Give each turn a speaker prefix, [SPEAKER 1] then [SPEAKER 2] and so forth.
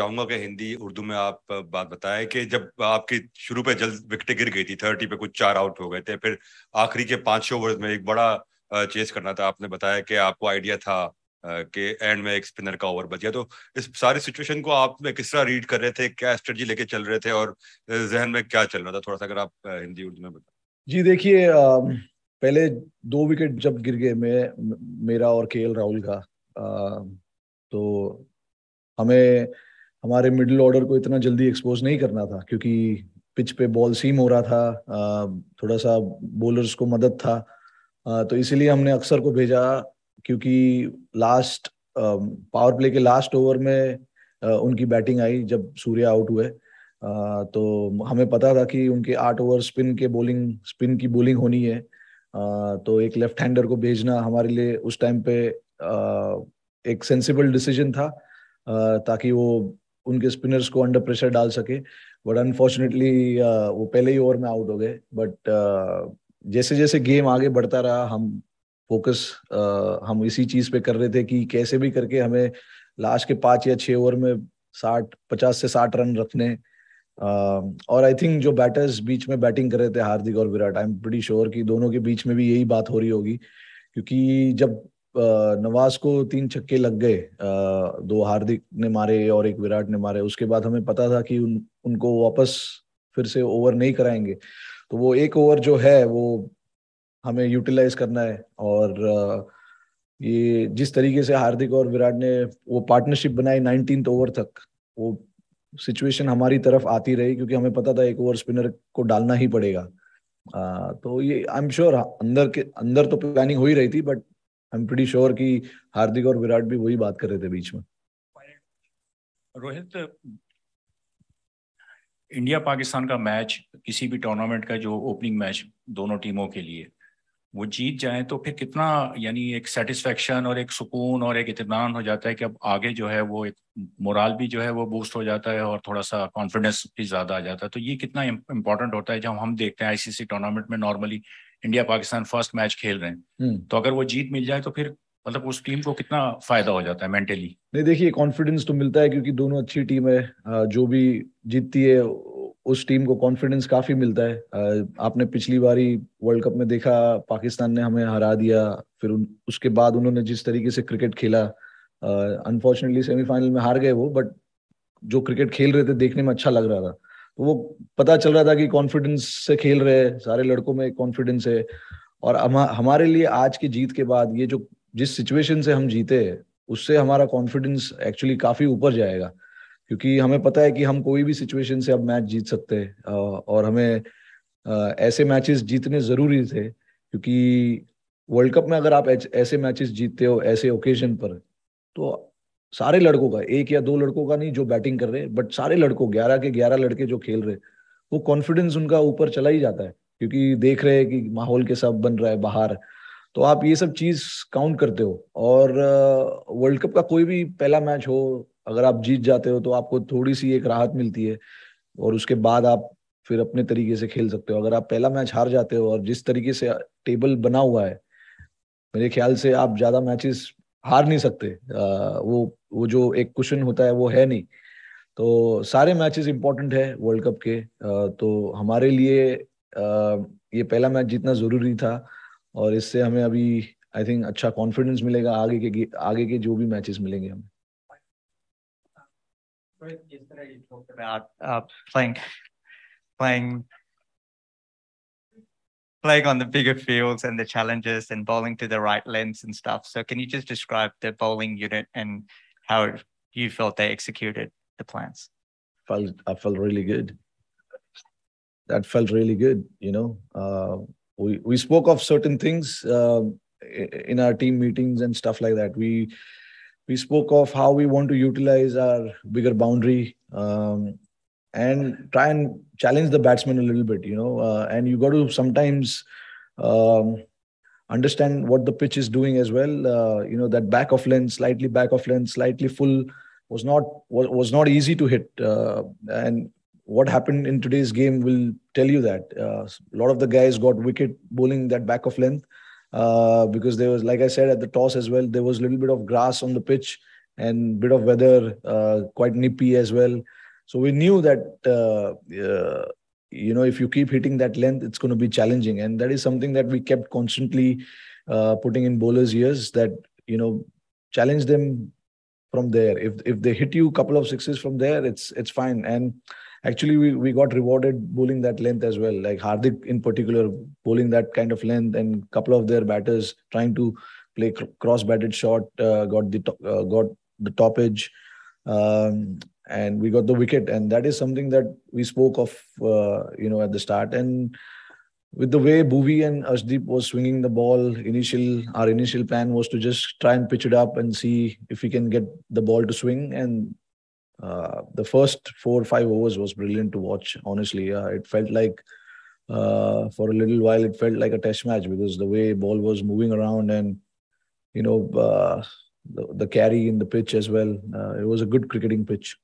[SPEAKER 1] चाहूंगा कि हिंदी उर्दू में आप बात बताएं कि जब आपकी शुरू पे जल्द विकेटें गिर गई थी, 30 पे कुछ 4 आउट हो गए थे, फिर आखिरी के 5 ओवर्स में एक बड़ा चेस करना था। आपने बताया कि आपको आइडिया था कि एंड में एक स्पिनर का ओवर बच गया। तो इस सारी सिचुएशन को आप किस तरह रीड कर रहे थे, क्या स्ट्रेटजी लेके चल रहे थे और जहन में क्या चल रहा था? थोड़ा सा अगर आप हिंदी उर्दू में बताएं।
[SPEAKER 2] जी देखिए, पहले 2 विकेट जब गिर गए मेरा और केएल राहुल का, तो हमें हमारे मिडिल ऑर्डर को इतना जल्दी एक्सपोज नहीं करना था, क्योंकि पिच पे बॉल सीम हो रहा था। थोड़ा सा बॉलर्स को मदद था। तो इसीलिए हमने अक्सर को भेजा, क्योंकि लास्ट पावर प्ले के लास्ट ओवर में उनकी बैटिंग आई जब सूर्य आउट हुए। तो हमें पता था कि उनके 8 ओवर स्पिन की बॉलिंग होनी है। तो एक लेफ्ट हैंडर को भेजना हमारे लिए उस टाइम पे एक सेंसिबल डिसीजन था, ताकि वो उनके स्पिनर्स को अंडर प्रेशर डाल सके। बट अनफॉर्चुनेटली वो पहले ही ओवर में आउट हो गए। बट जैसे जैसे गेम आगे बढ़ता रहा, हम इसी चीज पे कर रहे थे कि कैसे भी करके हमें लास्ट के 5 या 6 ओवर में 50 से 60 रन रखने। और आई थिंक जो बैटर्स बीच में बैटिंग कर रहे थे, हार्दिक और Virat, I am pretty sure कि दोनों के बीच में भी यही बात हो रही होगी। क्योंकि जब नवाज को 3 छक्के लग गए, 2 हार्दिक ने मारे और 1 विराट ने मारे, उसके बाद हमें पता था कि उनको वापस फिर से ओवर नहीं कराएंगे। तो वो 1 ओवर जो है वो हमें यूटिलाइज करना है। और ये जिस तरीके से हार्दिक और विराट ने वो पार्टनरशिप बनाई 19th ओवर तक, वो सिचुएशन हमारी तरफ आती रही, क्योंकि हमें पता था 1 ओवर स्पिनर को डालना ही पड़ेगा। तो ये आई एम श्योर अंदर तो प्लानिंग हो ही रही थी, but I am pretty sure कि हार्दिक और विराट भी वही बात कर रहे थे बीच में।
[SPEAKER 3] रोहित, इंडिया पाकिस्तान का मैच, किसी भी टूर्नामेंट का जो ओपनिंग मैच दोनों टीमों के लिए, वो जीत जाए तो फिर कितना, यानी एक सेटिस्फेक्शन और एक सुकून और एक इत्मीनान हो जाता है कि अब आगे जो है वो एक मोराल भी जो है वो बूस्ट हो जाता है और थोड़ा सा कॉन्फिडेंस भी ज़्यादा आ जाता है। तो ये कितना इम्पोर्टेंट होता है जब हम देखते हैं आईसीसी टूर्नामेंट में normally India Pakistan first match खेल रहे हैं, तो अगर वो जीत मिल जाए तो फिर मतलब उस टीम को कितना फायदा हो जाता है मेंटली?
[SPEAKER 2] नहीं, देखिए, कॉन्फिडेंस तो मिलता है, क्योंकि दोनों अच्छी टीम है। जो भी जीतती है उस टीम को कॉन्फिडेंस काफी मिलता है। आपने पिछली बारी वर्ल्ड कप में देखा, पाकिस्तान ने हमें हरा दिया। फिर उसके बाद उन्होंने जिस तरीके से क्रिकेट खेला, अनफॉर्चुनेटली सेमीफाइनल में हार गए वो, बट जो क्रिकेट खेल रहे थे देखने में अच्छा लग रहा था। तो वो पता चल रहा था कि कॉन्फिडेंस से खेल रहे हैं, सारे लड़कों में कॉन्फिडेंस है। और हमारे लिए आज की जीत के बाद ये जो जिस सिचुएशन से हम जीते, उससे हमारा कॉन्फिडेंस एक्चुअली काफी ऊपर जाएगा, क्योंकि हमें पता है कि हम कोई भी सिचुएशन से अब मैच जीत सकते हैं। और हमें ऐसे मैचेस जीतने जरूरी थे, क्योंकि वर्ल्ड कप में अगर आप ऐसे मैचेस जीतते हो ऐसे ओकेजन पर, तो सारे लड़कों का, 1 या 2 लड़कों का नहीं जो बैटिंग कर रहे हैं, बट सारे लड़कों, 11 के 11 लड़के जो खेल रहे, वो कॉन्फिडेंस उनका ऊपर चला ही जाता है, क्योंकि देख रहे हैं कि माहौल के सब बन रहा है बाहर। तो आप ये सब चीज काउंट करते हो। और वर्ल्ड कप का कोई भी पहला मैच हो, अगर आप जीत जाते हो तो आपको थोड़ी सी एक राहत मिलती है, और उसके बाद आप फिर अपने तरीके से खेल सकते हो। अगर आप पहला मैच हार जाते हो, और जिस तरीके से टेबल बना हुआ है, मेरे ख्याल से आप ज्यादा मैचेस हार नहीं सकते। वो जो एक कुशन होता है वो है नहीं। तो सारे मैचेस इंपॉर्टेंट है वर्ल्ड कप के। तो हमारे लिए ये पहला मैच जीतना जरूरी था, और इससे हमें अभी आई थिंक अच्छा कॉन्फिडेंस मिलेगा आगे के जो भी मैचेस मिलेंगे हमें।
[SPEAKER 4] Yesterday you talked about playing on the bigger fields and the challenges and bowling to the right lengths and stuff. So can you just describe the bowling unit and how you felt they executed the plans?
[SPEAKER 2] I felt really good. That felt really good. We spoke of certain things in our team meetings and stuff like that. We spoke of how we want to utilize our bigger boundary, and try and challenge the batsman a little bit. And you got to sometimes understand what the pitch is doing as well. That back of length, slightly full was not easy to hit. And what happened in today's game will tell you that a lot of the guys got wicket bowling that back of length, because there was, like I said at the toss as well, there was a little bit of grass on the pitch, and bit of weather, quite nippy as well. So we knew that if you keep hitting that length, it's going to be challenging, and that is something that we kept constantly putting in bowlers' ears, that challenge them from there. If they hit you a couple of sixes from there, it's fine. And actually, we got rewarded bowling that length as well. Like Hardik in particular, bowling that kind of length, and a couple of their batters trying to play cross-batted shot, got the top edge, and we got the wicket. And that is something that we spoke of, at the start. And with the way Bhuvi and Arshdeep was swinging the ball, our initial plan was to just try and pitch it up and see if we can get the ball to swing. And the first 4 or 5 overs was brilliant to watch. Honestly, it felt like for a little while it felt like a test match, because the way ball was moving around, and the carry in the pitch as well. It was a good cricketing pitch.